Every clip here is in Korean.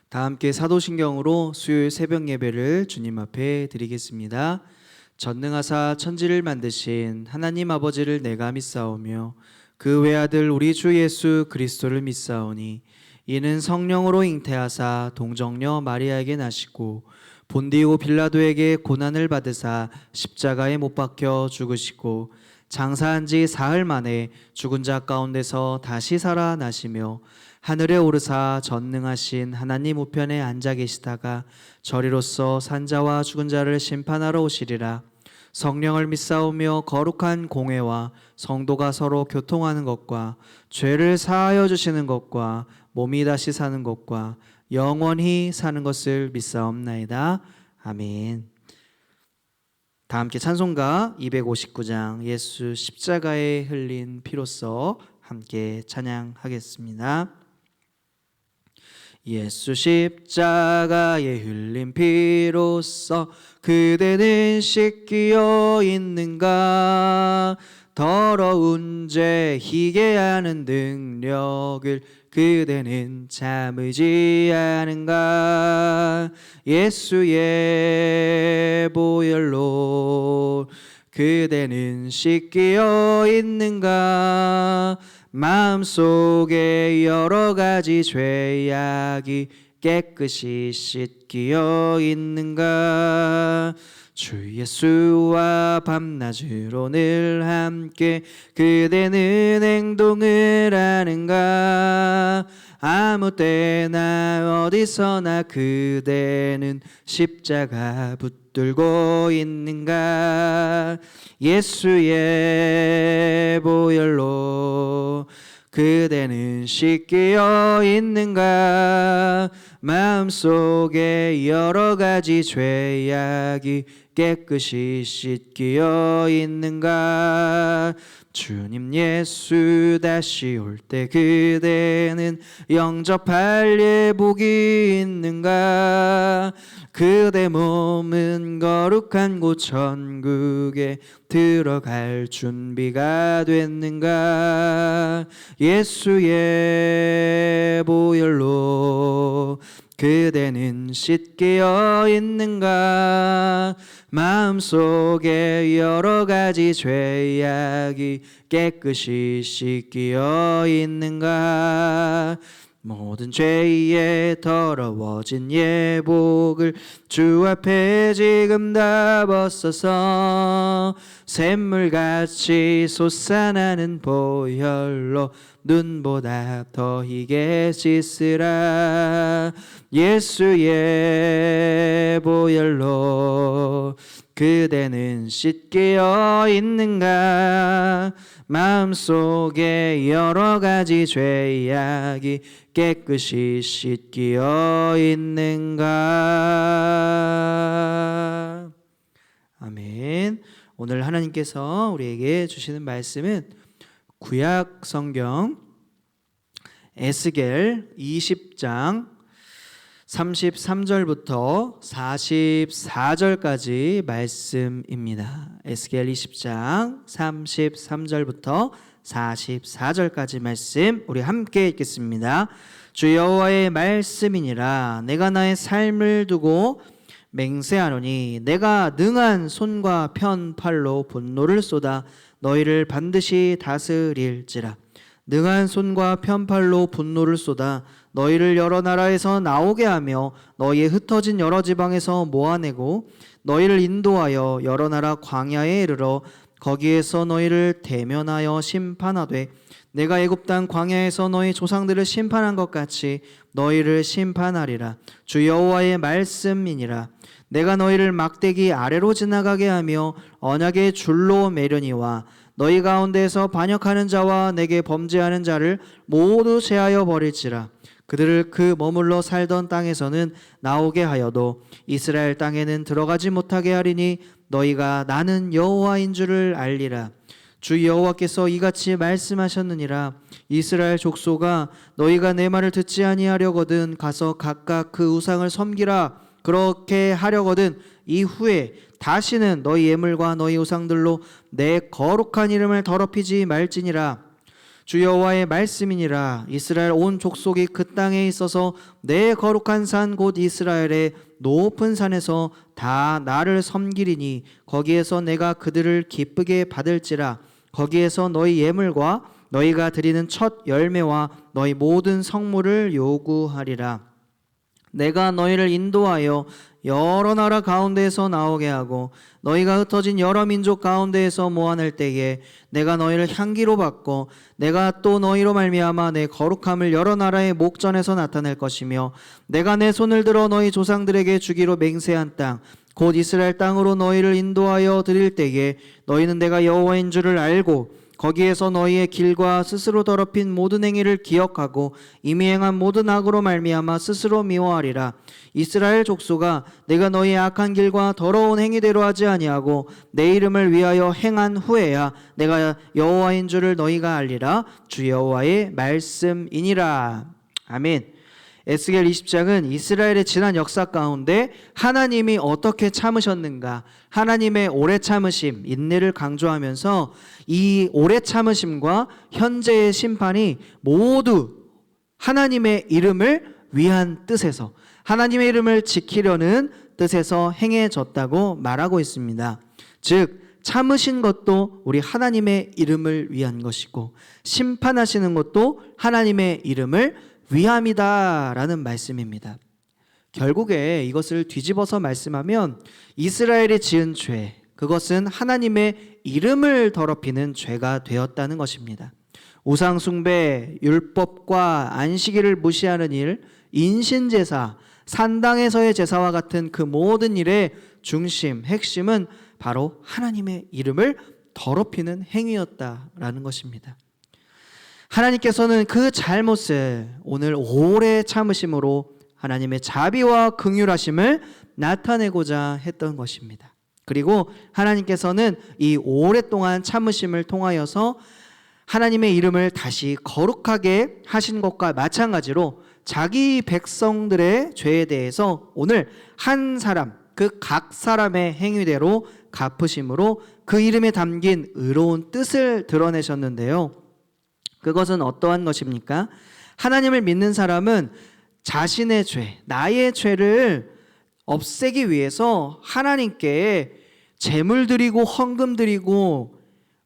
다 함께 사도신경으로 수요일 새벽 예배를 주님 앞에 드리겠습니다. 전능하사 천지를 만드신 하나님 아버지를 내가 믿사오며 그 외아들 우리 주 예수 그리스도를 믿사오니 이는 성령으로 잉태하사 동정녀 마리아에게 나시고 본디오 빌라도에게 고난을 받으사 십자가에 못 박혀 죽으시고 장사한 지 사흘 만에 죽은 자 가운데서 다시 살아나시며 하늘에 오르사 전능하신 하나님 우편에 앉아 계시다가 저리로서 산자와 죽은 자를 심판하러 오시리라. 성령을 믿사오며 거룩한 공회와 성도가 서로 교통하는 것과 죄를 사하여 주시는 것과 몸이 다시 사는 것과 영원히 사는 것을 믿사옵나이다. 아멘. 다 함께 찬송가 259장 예수 십자가에 흘린 피로써 함께 찬양하겠습니다. 예수 십자가에 흘린 피로써 그대는 씻기어 있는가? 더러운 죄 희게 하는 능력을 그대는 참으지 않은가? 예수의 보혈로 그대는 씻기어 있는가? 마음속에 여러 가지 죄악이 깨끗이 씻기어 있는가? 주 예수와 밤낮을 오늘 함께 그대는 행동을 하는가? 아무 때나 어디서나 그대는 십자가 붙들고 있는가? 예수의 보혈로 그대는 씻기어 있는가? 마음속에 여러 가지 죄악이 깨끗이 씻기어 있는가? 주님 예수 다시 올 때 그대는 영접할 예복이 있는가? 그대 몸은 거룩한 곳 천국에 들어갈 준비가 됐는가? 예수의 보혈로 그대는 씻기어 있는가? 마음속에 여러 가지 죄악이 깨끗이 씻기어 있는가? 모든 죄에 더러워진 예복을 주 앞에 지금 다 벗어서 샘물같이 솟아나는 보혈로 눈보다 더 희게 씻으라. 예수의 보혈로 그대는 씻기어 있는가? 마음속에 여러 가지 죄악이 깨끗이 씻기어 있는가? 아멘. 오늘 하나님께서 우리에게 주시는 말씀은 구약 성경 에스겔 20장 33절부터 44절까지 말씀입니다. 에스겔 20장 33절부터 44절까지 말씀 우리 함께 읽겠습니다. 주 여호와의 말씀이니라. 내가 나의 삶을 두고 맹세하노니 내가 능한 손과 편 팔로 분노를 쏟아 너희를 반드시 다스릴지라. 능한 손과 편팔로 분노를 쏟아 너희를 여러 나라에서 나오게 하며 너희의 흩어진 여러 지방에서 모아내고 너희를 인도하여 여러 나라 광야에 이르러 거기에서 너희를 대면하여 심판하되 내가 애굽 땅 광야에서 너희 조상들을 심판한 것 같이 너희를 심판하리라. 주 여호와의 말씀이니라. 내가 너희를 막대기 아래로 지나가게 하며 언약의 줄로 매려니와 너희 가운데에서 반역하는 자와 내게 범죄하는 자를 모두 제하여 버릴지라. 그들을 그 머물러 살던 땅에서는 나오게 하여도 이스라엘 땅에는 들어가지 못하게 하리니 너희가 나는 여호와인 줄을 알리라. 주 여호와께서 이같이 말씀하셨느니라. 이스라엘 족속아, 너희가 내 말을 듣지 아니하려거든 가서 각각 그 우상을 섬기라. 그렇게 하려거든 이후에 다시는 너희 예물과 너희 우상들로 내 거룩한 이름을 더럽히지 말지니라. 주 여호와의 말씀이니라. 이스라엘 온 족속이 그 땅에 있어서 내 거룩한 산 곧 이스라엘의 높은 산에서 다 나를 섬기리니 거기에서 내가 그들을 기쁘게 받을지라. 거기에서 너희 예물과 너희가 드리는 첫 열매와 너희 모든 성물을 요구하리라. 내가 너희를 인도하여 여러 나라 가운데에서 나오게 하고 너희가 흩어진 여러 민족 가운데에서 모아낼 때에 내가 너희를 향기로 받고 내가 또 너희로 말미암아 내 거룩함을 여러 나라의 목전에서 나타낼 것이며 내가 내 손을 들어 너희 조상들에게 주기로 맹세한 땅 곧 이스라엘 땅으로 너희를 인도하여 드릴 때에 너희는 내가 여호와인 줄을 알고 거기에서 너희의 길과 스스로 더럽힌 모든 행위를 기억하고 이미 행한 모든 악으로 말미암아 스스로 미워하리라. 이스라엘 족속아, 내가 너희의 악한 길과 더러운 행위대로 하지 아니하고 내 이름을 위하여 행한 후에야 내가 여호와인 줄을 너희가 알리라. 주 여호와의 말씀이니라. 아멘. 에스겔 20장은 이스라엘의 지난 역사 가운데 하나님이 어떻게 참으셨는가, 하나님의 오래 참으심, 인내를 강조하면서 이 오래 참으심과 현재의 심판이 모두 하나님의 이름을 위한 뜻에서, 하나님의 이름을 지키려는 뜻에서 행해졌다고 말하고 있습니다. 즉 참으신 것도 우리 하나님의 이름을 위한 것이고 심판하시는 것도 하나님의 이름을 위함이다라는 말씀입니다. 결국에 이것을 뒤집어서 말씀하면 이스라엘이 지은 죄, 그것은 하나님의 이름을 더럽히는 죄가 되었다는 것입니다. 우상 숭배, 율법과 안식일을 무시하는 일, 인신제사, 산당에서의 제사와 같은 그 모든 일의 중심, 핵심은 바로 하나님의 이름을 더럽히는 행위였다라는 것입니다. 하나님께서는 그 잘못을 오늘 오래 참으심으로 하나님의 자비와 긍휼하심을 나타내고자 했던 것입니다. 그리고 하나님께서는 이 오랫동안 참으심을 통하여서 하나님의 이름을 다시 거룩하게 하신 것과 마찬가지로 자기 백성들의 죄에 대해서 오늘 한 사람, 그 각 사람의 행위대로 갚으심으로 그 이름에 담긴 의로운 뜻을 드러내셨는데요. 그것은 어떠한 것입니까? 하나님을 믿는 사람은 자신의 죄, 나의 죄를 없애기 위해서 하나님께 제물 드리고 헌금 드리고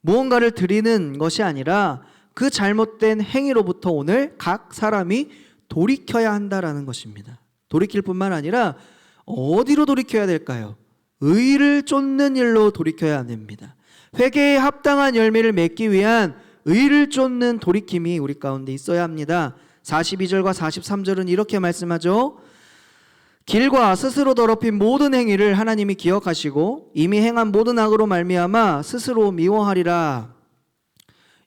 무언가를 드리는 것이 아니라 그 잘못된 행위로부터 오늘 각 사람이 돌이켜야 한다라는 것입니다. 돌이킬 뿐만 아니라 어디로 돌이켜야 될까요? 의를 쫓는 일로 돌이켜야 됩니다. 회개에 합당한 열매를 맺기 위한 의를 쫓는 돌이킴이 우리 가운데 있어야 합니다. 42절과 43절은 이렇게 말씀하죠. 길과 스스로 더럽힌 모든 행위를 하나님이 기억하시고 이미 행한 모든 악으로 말미암아 스스로 미워하리라.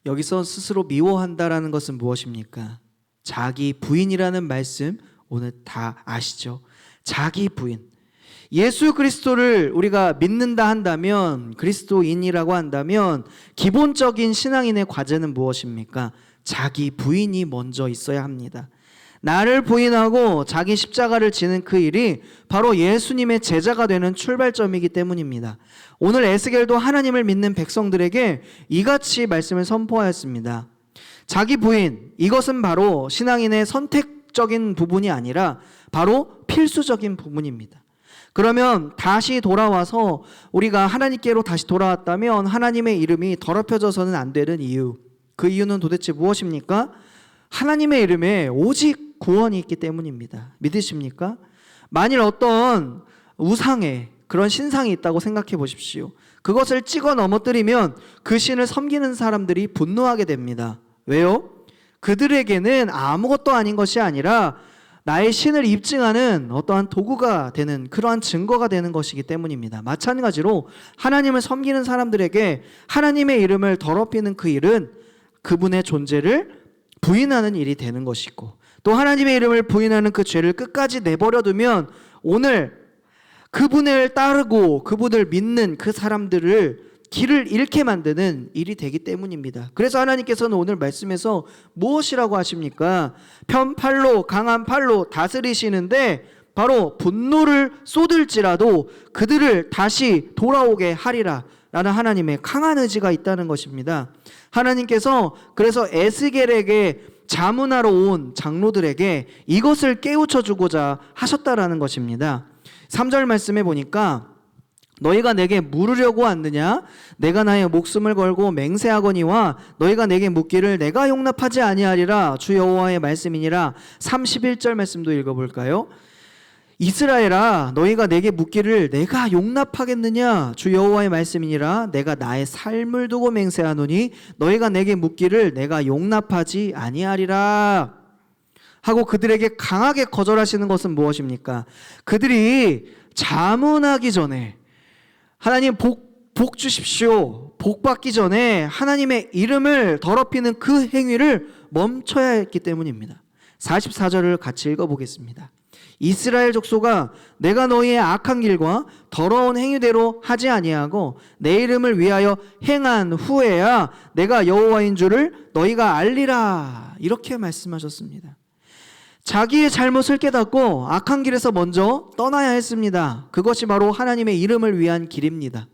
여기서 스스로 미워한다라는 것은 무엇입니까? 자기 부인이라는 말씀 오늘 다 아시죠? 자기 부인. 예수 그리스도를 우리가 믿는다 한다면, 그리스도인이라고 한다면 기본적인 신앙인의 과제는 무엇입니까? 자기 부인이 먼저 있어야 합니다. 나를 부인하고 자기 십자가를 지는 그 일이 바로 예수님의 제자가 되는 출발점이기 때문입니다. 오늘 에스겔도 하나님을 믿는 백성들에게 이같이 말씀을 선포하였습니다. 자기 부인, 이것은 바로 신앙인의 선택적인 부분이 아니라 바로 필수적인 부분입니다. 그러면 다시 돌아와서 우리가 하나님께로 다시 돌아왔다면 하나님의 이름이 더럽혀져서는 안 되는 이유, 그 이유는 도대체 무엇입니까? 하나님의 이름에 오직 구원이 있기 때문입니다. 믿으십니까? 만일 어떤 우상에 그런 신상이 있다고 생각해 보십시오. 그것을 찍어 넘어뜨리면 그 신을 섬기는 사람들이 분노하게 됩니다. 왜요? 그들에게는 아무것도 아닌 것이 아니라 나의 신을 입증하는 어떠한 도구가 되는, 그러한 증거가 되는 것이기 때문입니다. 마찬가지로 하나님을 섬기는 사람들에게 하나님의 이름을 더럽히는 그 일은 그분의 존재를 부인하는 일이 되는 것이고, 또 하나님의 이름을 부인하는 그 죄를 끝까지 내버려두면 오늘 그분을 따르고 그분을 믿는 그 사람들을 길을 잃게 만드는 일이 되기 때문입니다. 그래서 하나님께서는 오늘 말씀에서 무엇이라고 하십니까? 편팔로 강한 팔로 다스리시는데 바로 분노를 쏟을지라도 그들을 다시 돌아오게 하리라. 라는 하나님의 강한 의지가 있다는 것입니다. 하나님께서 그래서 에스겔에게 자문하러 온 장로들에게 이것을 깨우쳐 주고자 하셨다라는 것입니다. 3절 말씀에 보니까 너희가 내게 물으려고 왔느냐? 내가 나의 목숨을 걸고 맹세하거니와 너희가 내게 묻기를 내가 용납하지 아니하리라. 주 여호와의 말씀이니라. 31절 말씀도 읽어볼까요? 이스라엘아, 너희가 내게 묻기를 내가 용납하겠느냐? 주 여호와의 말씀이니라. 내가 나의 삶을 두고 맹세하노니 너희가 내게 묻기를 내가 용납하지 아니하리라. 하고 그들에게 강하게 거절하시는 것은 무엇입니까? 그들이 자문하기 전에 하나님 복 주십시오, 복 받기 전에 하나님의 이름을 더럽히는 그 행위를 멈춰야 했기 때문입니다. 44절을 같이 읽어보겠습니다. 이스라엘 족속아, 내가 너희의 악한 길과 더러운 행위대로 하지 아니하고 내 이름을 위하여 행한 후에야 내가 여호와인 줄을 너희가 알리라. 이렇게 말씀하셨습니다. 자기의 잘못을 깨닫고 악한 길에서 먼저 떠나야 했습니다. 그것이 바로 하나님의 이름을 위한 길입니다.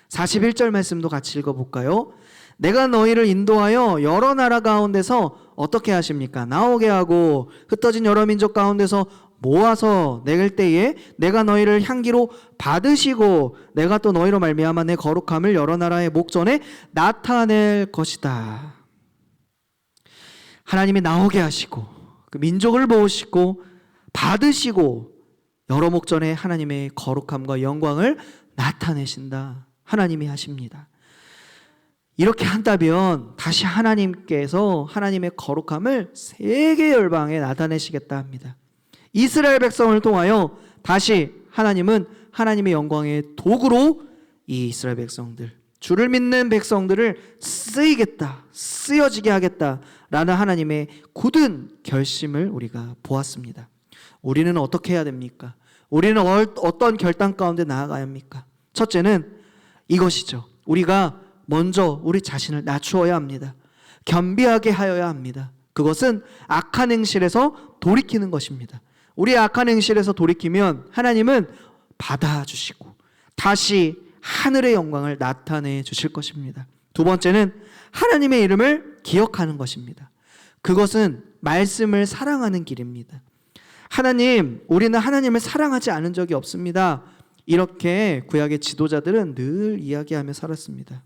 41절 말씀도 같이 읽어볼까요? 내가 너희를 인도하여 여러 나라 가운데서 어떻게 하십니까? 나오게 하고 흩어진 여러 민족 가운데서 모아서 낼 때에 내가 너희를 향기로 받으시고 내가 또 너희로 말미암아 내 거룩함을 여러 나라의 목전에 나타낼 것이다. 하나님이 나오게 하시고 그 민족을 모으시고 받으시고 여러 목전에 하나님의 거룩함과 영광을 나타내신다. 하나님이 하십니다. 이렇게 한다면 다시 하나님께서 하나님의 거룩함을 세계 열방에 나타내시겠다 합니다. 이스라엘 백성을 통하여 다시 하나님은 하나님의 영광의 도구로 이 이스라엘 백성들, 주를 믿는 백성들을 쓰이겠다, 쓰여지게 하겠다라는 하나님의 굳은 결심을 우리가 보았습니다. 우리는 어떻게 해야 됩니까? 우리는 어떤 결단 가운데 나아가야 합니까? 첫째는 이것이죠. 우리가 먼저 우리 자신을 낮추어야 합니다. 겸비하게 하여야 합니다. 그것은 악한 행실에서 돌이키는 것입니다. 우리의 악한 행실에서 돌이키면 하나님은 받아주시고 다시 하늘의 영광을 나타내 주실 것입니다. 두 번째는 하나님의 이름을 기억하는 것입니다. 그것은 말씀을 사랑하는 길입니다. 하나님, 우리는 하나님을 사랑하지 않은 적이 없습니다. 이렇게 구약의 지도자들은 늘 이야기하며 살았습니다.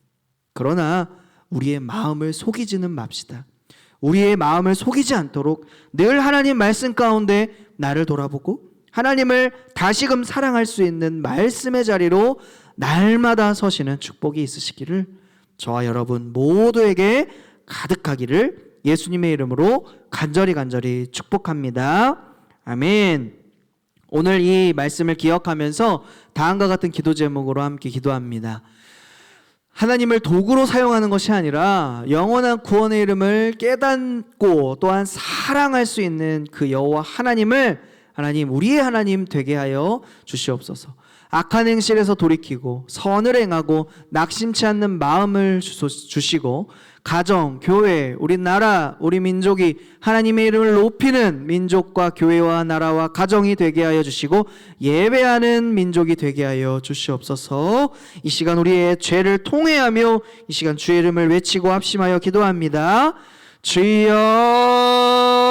그러나 우리의 마음을 속이지는 맙시다. 우리의 마음을 속이지 않도록 늘 하나님 말씀 가운데 나를 돌아보고 하나님을 다시금 사랑할 수 있는 말씀의 자리로 날마다 서시는 축복이 있으시기를 저와 여러분 모두에게 가득하기를 예수님의 이름으로 간절히 축복합니다. 아멘. 오늘 이 말씀을 기억하면서 다음과 같은 기도 제목으로 함께 기도합니다. 하나님을 도구로 사용하는 것이 아니라 영원한 구원의 이름을 깨닫고 또한 사랑할 수 있는 그 여호와 하나님을 하나님, 우리의 하나님 되게 하여 주시옵소서. 악한 행실에서 돌이키고 선을 행하고 낙심치 않는 마음을 주시고 가정, 교회, 우리 나라, 우리 민족이 하나님의 이름을 높이는 민족과 교회와 나라와 가정이 되게 하여 주시고 예배하는 민족이 되게 하여 주시옵소서. 이 시간 우리의 죄를 통회하며 이 시간 주의 이름을 외치고 합심하여 기도합니다. 주여